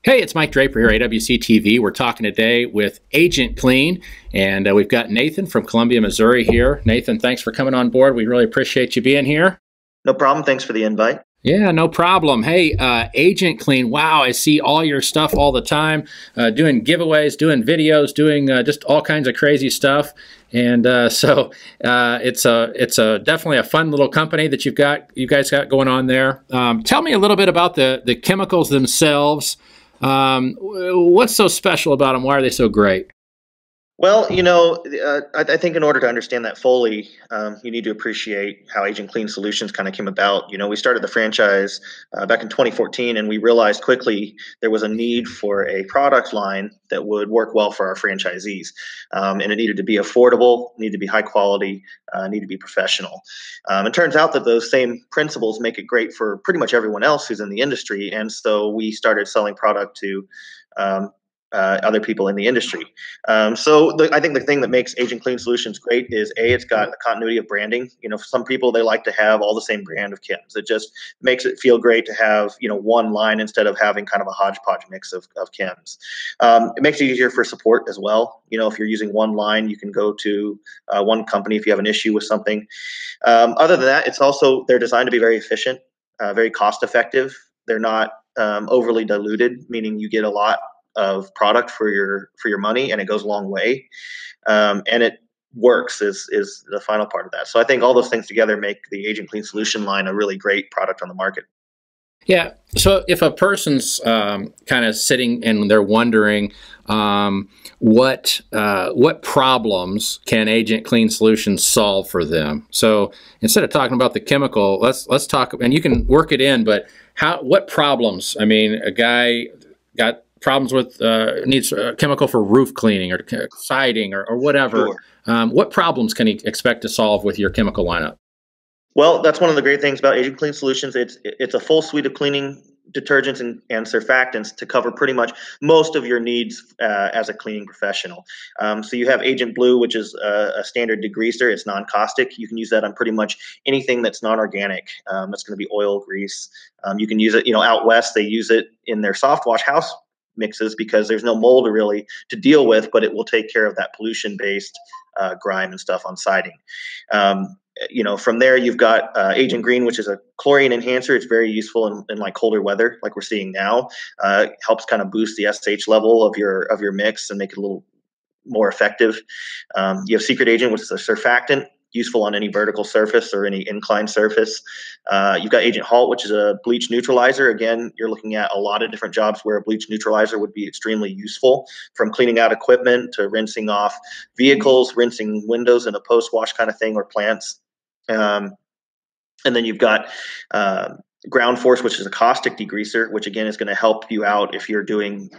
Hey, it's Mike Draper here, AWC TV. We're talking today with Agent Clean, and we've got Nathan from Columbia, Missouri here. Nathan, thanks for coming on board. We really appreciate you being here. No problem. Thanks for the invite. Yeah, no problem. Hey, Agent Clean, wow, I see all your stuff all the time, doing giveaways, doing videos, doing just all kinds of crazy stuff. And it's definitely a fun little company that you guys got going on there. Tell me a little bit about the chemicals themselves. What's so special about them? Why are they so great? Well, I think in order to understand that fully, you need to appreciate how Agent Clean Solutions kind of came about. We started the franchise back in 2014, and we realized quickly there was a need for a product line that would work well for our franchisees. And it needed to be affordable, needed to be high quality, needed to be professional. It turns out that those same principles make it great for pretty much everyone else who's in the industry. And so we started selling product to other people in the industry. I think the thing that makes Agent Clean Solutions great is it's got a continuity of branding. For some people, they like to have all the same brand of chems. It just makes it feel great to have, one line instead of having kind of a hodgepodge mix of chems. It makes it easier for support as well. If you're using one line, you can go to one company if you have an issue with something. Other than that, they're designed to be very efficient, very cost effective. They're not overly diluted, meaning you get a lot of product for your money, and it goes a long way. And it works is the final part of that. So I think all those things together make the Agent Clean Solution line a really great product on the market. Yeah. So if a person's kind of sitting and they're wondering what problems can Agent Clean Solutions solve for them? So instead of talking about the chemical, let's talk, and you can work it in. But what problems? I mean, a guy got problems with needs a chemical for roof cleaning or siding or whatever. Sure. What problems can he expect to solve with your chemical lineup? Well, that's one of the great things about Agent Clean Solutions. It's a full suite of cleaning detergents and surfactants to cover pretty much most of your needs as a cleaning professional. So you have Agent Blue, which is a standard degreaser. It's non-caustic. You can use that on pretty much anything that's non-organic. That's going to be oil, grease. You can use it. Out west they use it in their soft wash house mixes because there's no mold really to deal with, but it will take care of that pollution-based grime and stuff on siding. From there you've got Agent Green, which is a chlorine enhancer. It's very useful in like colder weather, like we're seeing now. Helps kind of boost the SH level of your mix and make it a little more effective. You have Secret Agent, which is a surfactant, useful on any vertical surface or any inclined surface. You've got Agent Halt, which is a bleach neutralizer. Again, you're looking at a lot of different jobs where a bleach neutralizer would be extremely useful, from cleaning out equipment to rinsing off vehicles, rinsing windows in a post-wash kind of thing, or plants. And then you've got Ground Force, which is a caustic degreaser, which again is going to help you out if you're doing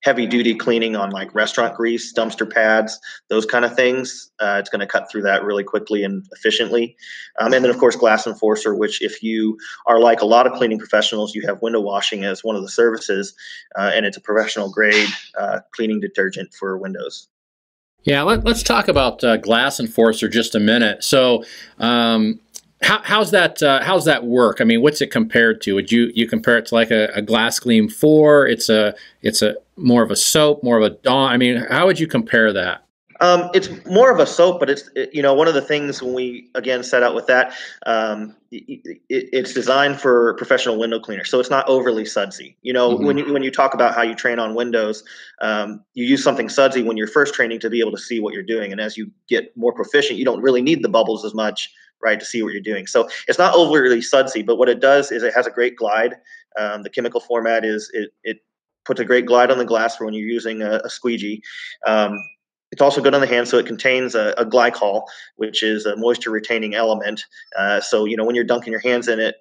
heavy duty cleaning on like restaurant grease, dumpster pads, those kind of things. It's going to cut through that really quickly and efficiently. And then of course Glass Enforcer, which if you are like a lot of cleaning professionals, you have window washing as one of the services, and it's a professional grade cleaning detergent for windows. Yeah, let's talk about Glass Enforcer just a minute. So how's that work? I mean, what's it compared to? Would you compare it to like a Glass Gleam 4? It's a more of a soap, more of a Dawn. I mean, how would you compare that? It's more of a soap, but one of the things when we again set out with that, it's designed for professional window cleaners, so it's not overly sudsy. Mm-hmm. When you talk about how you train on windows, you use something sudsy when you're first training to be able to see what you're doing, and as you get more proficient, you don't really need the bubbles as much, right, to see what you're doing. So it's not overly sudsy, but what it does is it has a great glide. The chemical format is it puts a great glide on the glass for when you're using a squeegee. It's also good on the hand, so it contains a glycol, which is a moisture retaining element. So when you're dunking your hands in it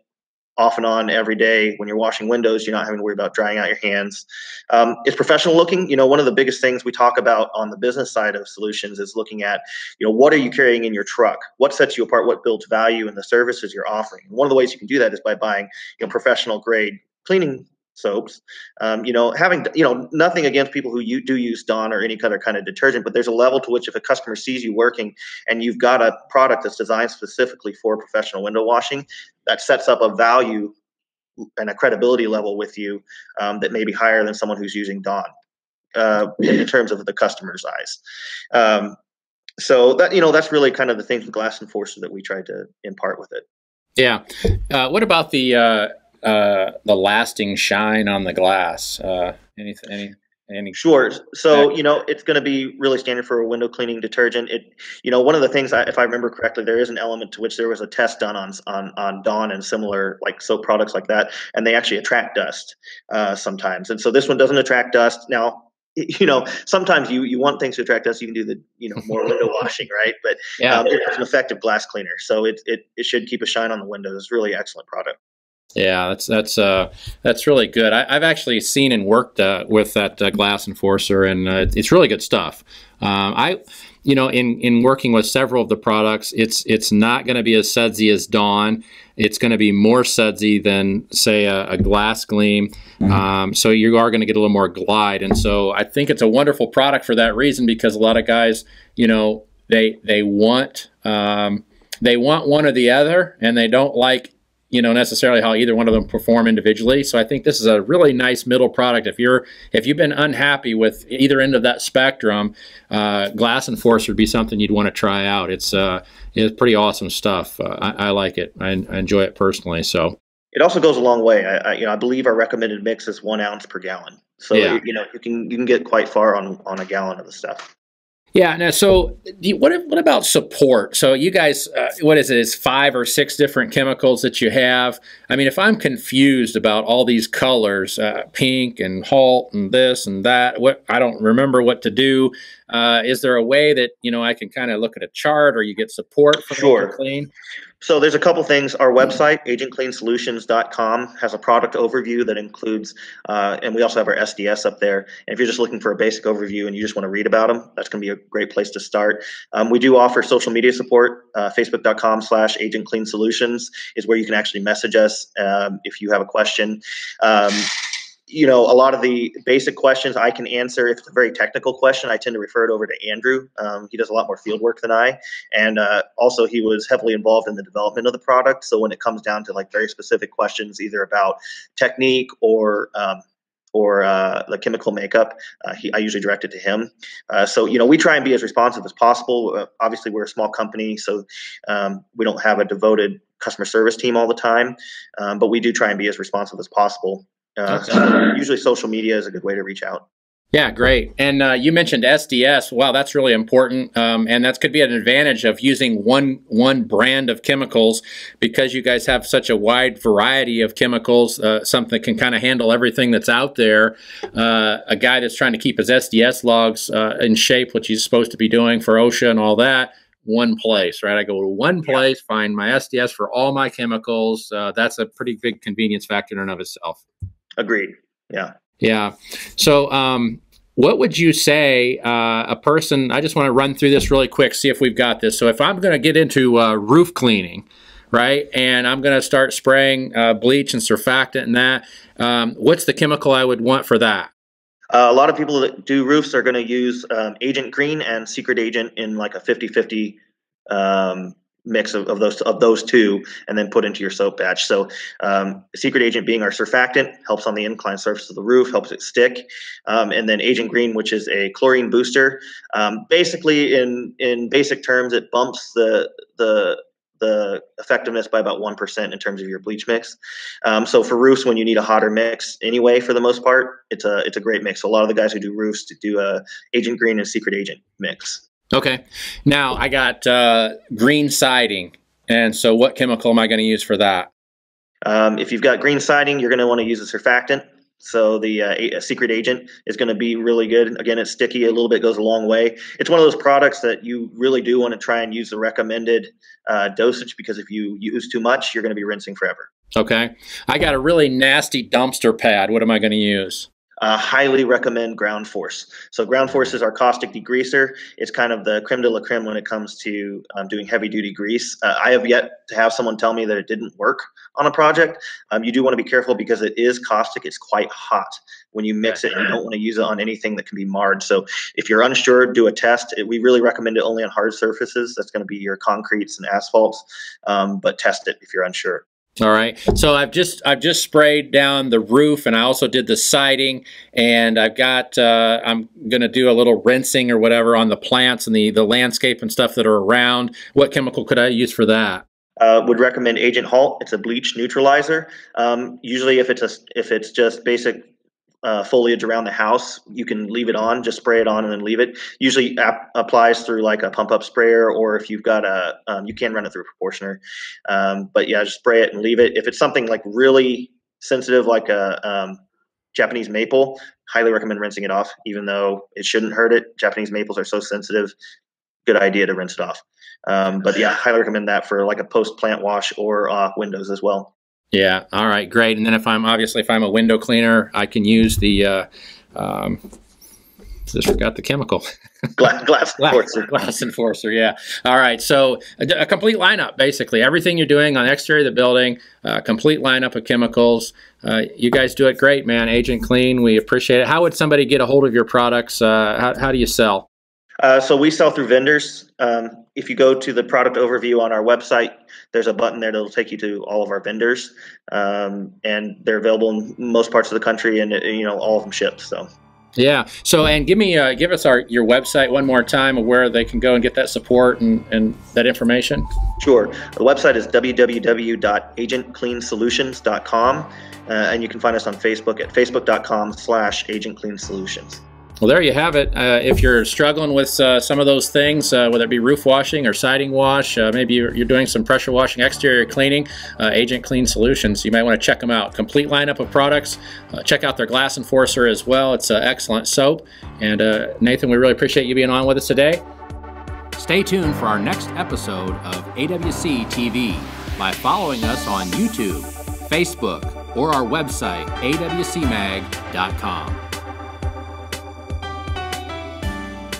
off and on every day when you're washing windows, you're not having to worry about drying out your hands. It's professional looking. One of the biggest things we talk about on the business side of solutions is looking at, what are you carrying in your truck? What sets you apart? What builds value in the services you're offering? And one of the ways you can do that is by buying, professional grade cleaning soaps. Having nothing against people who do use Dawn or any other kind of detergent, but there's a level to which if a customer sees you working and you've got a product that's designed specifically for professional window washing, that sets up a value and a credibility level with you that may be higher than someone who's using Dawn in terms of the customer's eyes. So that, that's really kind of the things with Glass Enforcer that we tried to impart with it. Yeah. What about the lasting shine on the glass? Any? Sure. So, it's going to be really standard for a window cleaning detergent. One of the things, if I remember correctly, there is an element to which there was a test done on Dawn and similar like soap products like that, and they actually attract dust sometimes. And so this one doesn't attract dust. Now, sometimes you want things to attract dust. You can do the more window washing, right? But Yeah. It's an effective glass cleaner, so it should keep a shine on the windows. It's really excellent product. Yeah, that's really good. I've actually seen and worked with that Glass Enforcer, and it's really good stuff. In working with several of the products, it's not going to be as sudsy as Dawn. It's going to be more sudsy than, say, a Glass Gleam. So you are going to get a little more glide, and so I think it's a wonderful product for that reason, because a lot of guys, they want one or the other, and they don't like necessarily how either one of them perform individually. So I think this is a really nice middle product. If you've been unhappy with either end of that spectrum, Glass Enforcer would be something you'd want to try out. It's pretty awesome stuff. I like it. I enjoy it personally. So it also goes a long way. I believe our recommended mix is 1 ounce per gallon. So yeah. you can get quite far on a gallon of the stuff. Yeah. Now, so what about support? So you guys, what is it? It's 5 or 6 different chemicals that you have. I mean, if I'm confused about all these colors, pink and Halt and this and that, I don't remember what to do. Is there a way that I can kind of look at a chart, or you get support from Sure. Clean? So there's a couple things. Our website, agentcleansolutions.com, has a product overview that includes, and we also have our SDS up there. And if you're just looking for a basic overview and you just want to read about them, that's going to be a great place to start. We do offer social media support. Facebook.com/agentcleansolutions is where you can actually message us if you have a question. A lot of the basic questions I can answer. If it's a very technical question, I tend to refer it over to Andrew. He does a lot more field work than I. And also, he was heavily involved in the development of the product. So when it comes down to like very specific questions, either about technique or the chemical makeup, I usually direct it to him. So we try and be as responsive as possible. Obviously, we're a small company, so we don't have a devoted customer service team all the time. But we do try and be as responsive as possible. So usually social media is a good way to reach out. Yeah, great. And you mentioned SDS. Wow, that's really important. And that could be an advantage of using one brand of chemicals, because you guys have such a wide variety of chemicals, something that can kind of handle everything that's out there. A guy that's trying to keep his SDS logs in shape, which he's supposed to be doing for OSHA and all that, one place, right? I go to one place, find my SDS for all my chemicals. That's a pretty big convenience factor in and of itself. Agreed. Yeah. Yeah. So what would you say a person, I just want to run through this really quick, see if we've got this. So if I'm going to get into roof cleaning, right, and I'm going to start spraying bleach and surfactant and that, what's the chemical I would want for that? A lot of people that do roofs are going to use Agent Green and Secret Agent in like a 50-50 mix of those two, and then put into your soap batch. So Secret Agent being our surfactant, helps on the inclined surface of the roof, helps it stick. And then Agent Green, which is a chlorine booster. Basically, in basic terms, it bumps the effectiveness by about 1% in terms of your bleach mix. So for roofs, when you need a hotter mix anyway, for the most part, it's a great mix. So a lot of the guys who do roofs do a Agent Green and Secret Agent mix. Okay. Now I got green siding. And so what chemical am I going to use for that? If you've got green siding, you're going to want to use a surfactant. So the Secret Agent is going to be really good. Again, it's sticky. A little bit goes a long way. It's one of those products that you really do want to try and use the recommended dosage, because if you use too much, you're going to be rinsing forever. Okay. I got a really nasty dumpster pad. What am I going to use? Highly recommend Ground Force. So Ground Force is our caustic degreaser. It's kind of the creme de la creme when it comes to doing heavy duty grease. I have yet to have someone tell me that it didn't work on a project. You do want to be careful because it is caustic. It's quite hot when you mix it, and you don't want to use it on anything that can be marred. So if you're unsure, do a test. We really recommend it only on hard surfaces. That's going to be your concretes and asphalts, but test it if you're unsure. All right. So I've just sprayed down the roof, and I also did the siding, and I've got I'm going to do a little rinsing or whatever on the plants and the landscape and stuff that are around. What chemical could I use for that? Would recommend Agent Halt. It's a bleach neutralizer. Usually, if it's just basic foliage around the house, you can leave it on, just spray it on and then leave it. Usually applies through like a pump up sprayer, or if you've got you can run it through a proportioner. But yeah, just spray it and leave it. If it's something like really sensitive, like a Japanese maple, highly recommend rinsing it off, even though it shouldn't hurt it. Japanese maples are so sensitive. Good idea to rinse it off. But yeah, highly recommend that for like a post plant wash or windows as well. Yeah. All right. Great. And then if I'm a window cleaner, I can use the just forgot the chemical. Glass enforcer. Glass enforcer. Yeah. All right. So a complete lineup, basically everything you're doing on the exterior of the building, complete lineup of chemicals. You guys do it great, man. Agent Clean. We appreciate it. How would somebody get a hold of your products? How do you sell? So we sell through vendors. If you go to the product overview on our website, there's a button there that'll take you to all of our vendors, and they're available in most parts of the country, and all of them ship. So. Yeah. So, and give us your website one more time of where they can go and get that support and that information. Sure. The website is www.agentcleansolutions.com, and you can find us on Facebook at facebook.com/agentcleansolutions. Well, there you have it. If you're struggling with some of those things, whether it be roof washing or siding wash, maybe you're doing some pressure washing, exterior cleaning, Agent Clean Solutions, you might want to check them out. Complete lineup of products. Check out their Glass Enforcer as well. It's an excellent soap. And Nathan, we really appreciate you being on with us today. Stay tuned for our next episode of AWC TV by following us on YouTube, Facebook, or our website, awcmag.com.